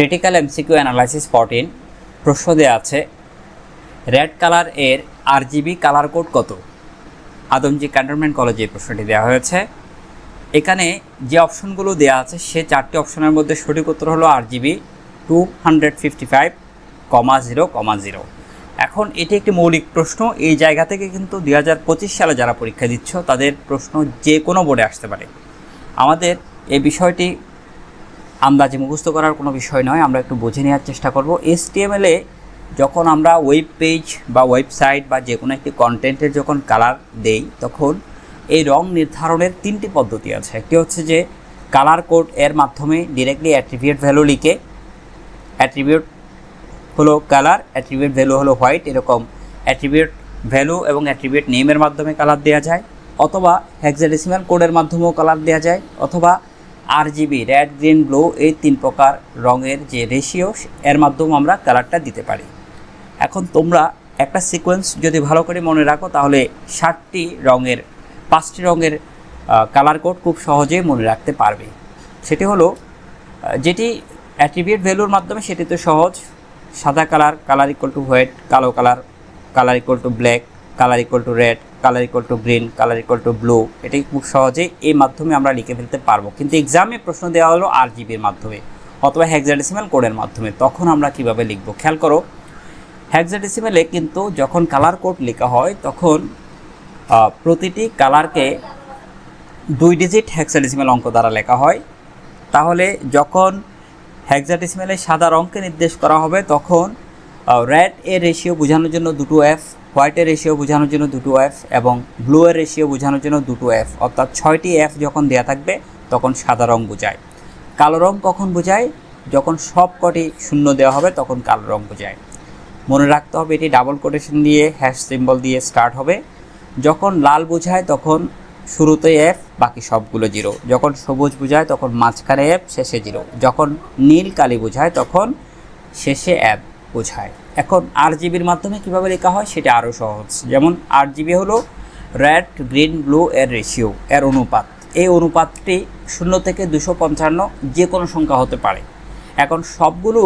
Critical MCQ analysis 14 প্রশ্ন দেওয়া আছে রেড কালার এর আরজিবি কালার কোড কত। আদমজি ক্যান্টনমেন্ট কলেজে এই প্রশ্নটি দেওয়া হয়েছে। এখানে যে অপশনগুলো দেওয়া আছে সে চারটি অপশনের মধ্যে সঠিক উত্তর হলো আরজিবি 255,0,0। এখন এটি একটি মৌলিক প্রশ্ন। এই জায়গা থেকে কিন্তু 2025 সালে যারা পরীক্ষা দিচ্ছ তাদের প্রশ্ন যে কোনো বোর্ডে আসতে পারে। আমাদের এই বিষয়টি আন্দাজে মুখস্থ করার কোনো বিষয় নয়, আমরা একটু বুঝে নেওয়ার চেষ্টা করব। HTML-এ যখন আমরা ওয়েব পেজ বা ওয়েবসাইট বা যে কোনো একটি কন্টেন্টের যখন কালার দেই তখন এই রং নির্ধারণের তিনটি পদ্ধতি আছে। একটি হচ্ছে যে কালার কোড এর মাধ্যমে ডিরেক্টলি অ্যাট্রিবিউট ভ্যালু লিখে, অ্যাট্রিবিউট হলো কালার, অ্যাট্রিবিউট ভ্যালু হলো হোয়াইট, এরকম অ্যাট্রিবিউট ভ্যালু এবং অ্যাট্রিবিউট নেমের মাধ্যমে কালার দেওয়া যায়, অথবা হেক্সাডেসিমাল কোডের মাধ্যমেও কালার দেওয়া যায়, অথবা আরজিবি রেড গ্রিন ব্লু এই তিন প্রকার রঙের যে রেশিও এর মাধ্যমে আমরা কালারটা দিতে পারি। এখন তোমরা একটা সিকোয়েন্স যদি ভালো করে মনে রাখো তাহলে 5টি রঙের কালার কোড খুব সহজেই মনে রাখতে পারবে। সেটি হলো যেটি অ্যাট্রিবিউট ভ্যালুর মাধ্যমে সেটি তো সহজ, সাদা colour, colour equal to white, কালো colour, colour equal to black, colour equal to red, colour equal to green, colour equal to blue. এটি খুব সহজেই এই মাধ্যমে আমরা লিখে ফেলতে পারবো। কিন্তু এক্সামে প্রশ্ন দেওয়া হলো আরজিবির মাধ্যমে অথবা হেক্সাডেসিমাল কোডের মাধ্যমে, তখন আমরা কিভাবে লিখব খেয়াল করো। হেক্সাডেসিমালে কিন্তু যখন কালার কোড লেখা হয় তখন প্রতিটি কালারকে 2 ডিজিট হেক্সাডেসিমাল অঙ্ক দ্বারা লেখা হয়। তাহলে যখন হেক্সাডেসিমালে সাদা রঙকে নির্দেশ করা হবে তখন রেড এর রেশিও বোঝানোর জন্য 2 F, হোয়াইটের রেশিও বোঝানোর জন্য 2 F এবং ব্লু এর রেশিও বোঝানোর জন্য 2 F, অর্থাৎ 6টি F যখন দেওয়া থাকবে তখন সাদা রং বোঝায়। কালো রং কখন বোঝায়? যখন সব কটি শূন্য দেওয়া হবে তখন কালো রং বোঝায়। মনে রাখতে হবে এটি ডাবল কোটেশন দিয়ে হ্যাশ সিম্বল দিয়ে স্টার্ট হবে। যখন লাল বোঝায় তখন শুরুতে F, বাকি সবগুলো 0। যখন সবুজ বোঝায় তখন মাঝখানে F, শেষে 0। যখন নীল কালি বোঝায় তখন শেষে F বোঝায়। এখন আরজিবির মাধ্যমে কিভাবে লেখা হয় সেটা আরও সহজ। যেমন আরজিবি হলো রেড গ্রিন ব্লু এর রেশিও, এর অনুপাত। এই অনুপাতটি 0 থেকে 255 যে কোনো সংখ্যা হতে পারে। এখন সবগুলো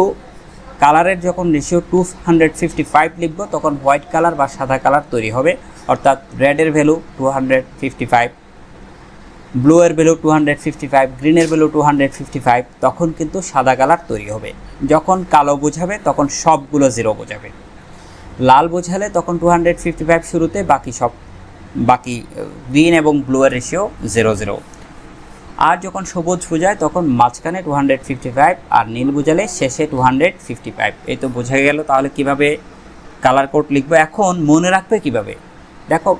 কালারের যখন রেশিও 255 লিখব তখন হোয়াইট কালার বা সাদা কালার তৈরি হবে, অর্থাৎ রেডের ভ্যালু 255, ব্লু এর ভ্যালু 255, গ্রিনের ভ্যালু 255, তখন কিন্তু সাদা কালার তৈরি হবে। যখন কালো বোঝাবে তখন সবগুলো 0 বোঝাবে। লাল বোঝালে তখন 255 শুরুতে, বাকি গ্রিন এবং ব্লু এর রেশিও 0 0। আর যখন সবুজ বোঝায় তখন মাঝখানে 255 আর নীল বোঝালে শেষে 255। এই তো বোঝা গেল তাহলে কিভাবে কালার কোড লিখবো। এখন মনে রাখবে কিভাবে, দেখো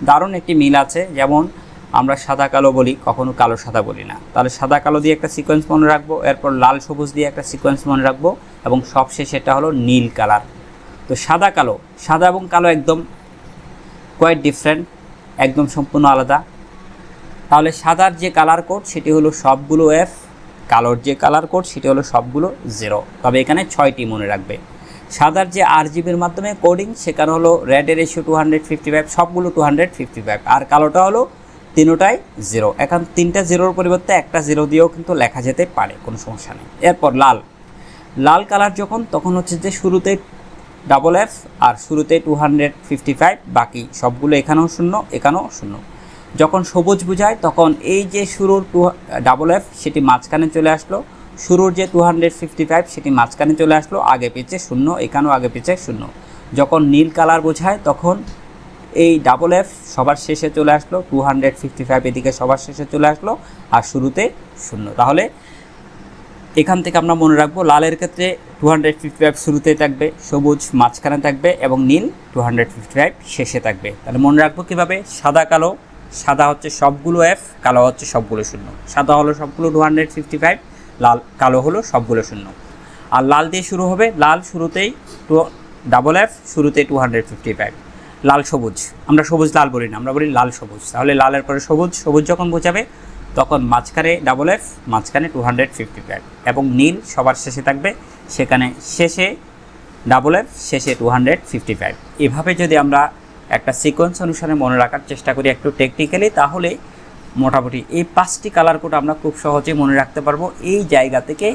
দারুণ একটি মিল আছে। যেমন আমরা সাদা কালো বলি, কখনো কালো সাদা বলি না। তাহলে সাদা কালো দিয়ে একটা সিকোয়েন্স মনে রাখবো, এরপর লাল সবুজ দিয়ে একটা সিকোয়েন্স মনে রাখবো এবং সবশেষে এটা হলো নীল কালার। তো সাদা কালো, সাদা এবং কালো একদম কোয়াইট ডিফারেন্ট, একদম সম্পূর্ণ আলাদা। তাহলে সাদার যে কালার কোড সেটি হলো সবগুলো F, কালোর যে কালার কোড সেটি হলো সবগুলো 0। তবে এখানে 6টি মনে রাখবে। সাদার যে আরজিবির মাধ্যমে কোডিং সেখানে হলো রেডের রেশিও 255, সবগুলো 255, আর কালোটা হলো তিনটাই 0। এখন 3টা 0-র পরিবর্তে একটা 0 দিয়েও কিন্তু লেখা যেতে পারে, কোনো সমস্যা নেই। এরপর লাল কালার তখন হচ্ছে যে শুরুতে ডাবল F আর শুরুতে 255, বাকি সবগুলো এখানেও 0, এখানেও 0। যখন সবুজ বোঝায় তখন এই যে শুরুর ডাবল F সেটি মাঝখানে চলে আসলো, শুরুর যে 255 সেটি মাঝখানে চলে আসলো, আগে পিছে 0, এখানেও আগে পিছে 0। যখন নীল কালার বোঝায় তখন এই ডাবল F সবার শেষে চলে আসলো, 255 এদিকে সবার শেষে চলে আসলো আর শুরুতে 0। তাহলে এখান থেকে আমরা মনে রাখবো লালের ক্ষেত্রে 255 শুরুতে থাকবে, সবুজ মাঝখানে থাকবে এবং নীল 255 শেষে থাকবে। তাহলে মনে রাখবো কীভাবে, সাদা কালো, সাদা হচ্ছে সবগুলো F, কালো হচ্ছে সবগুলো 0। সাদা হলো সবগুলো 255, কালো হলো সবগুলো 0। আর লাল দিয়ে শুরু হবে, লাল শুরুতেই ডাবল F, শুরুতে 255। লাল সবুজ, আমরা সবুজ লাল বলি না, আমরা বলি লাল সবুজ। তাহলে লালের পরে সবুজ যখন বোঝাবে তখন মাঝখানে ডাবল F, মাঝখানে 255 এবং নীল সবার শেষে থাকবে, সেখানে শেষে ডাবল F, শেষে 255। এভাবে যদি আমরা একটা সিকোয়েন্স অনুসারে মনে রাখার চেষ্টা করি একটু টেকনিক্যালি, তাহলে মোটামুটি এই 5টি কালার কোড আমরা খুব সহজে মনে রাখতে পারবো। এই জায়গা থেকে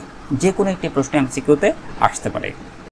যে কোনো একটি প্রশ্ন এমসিকিউতে আসতে পারে।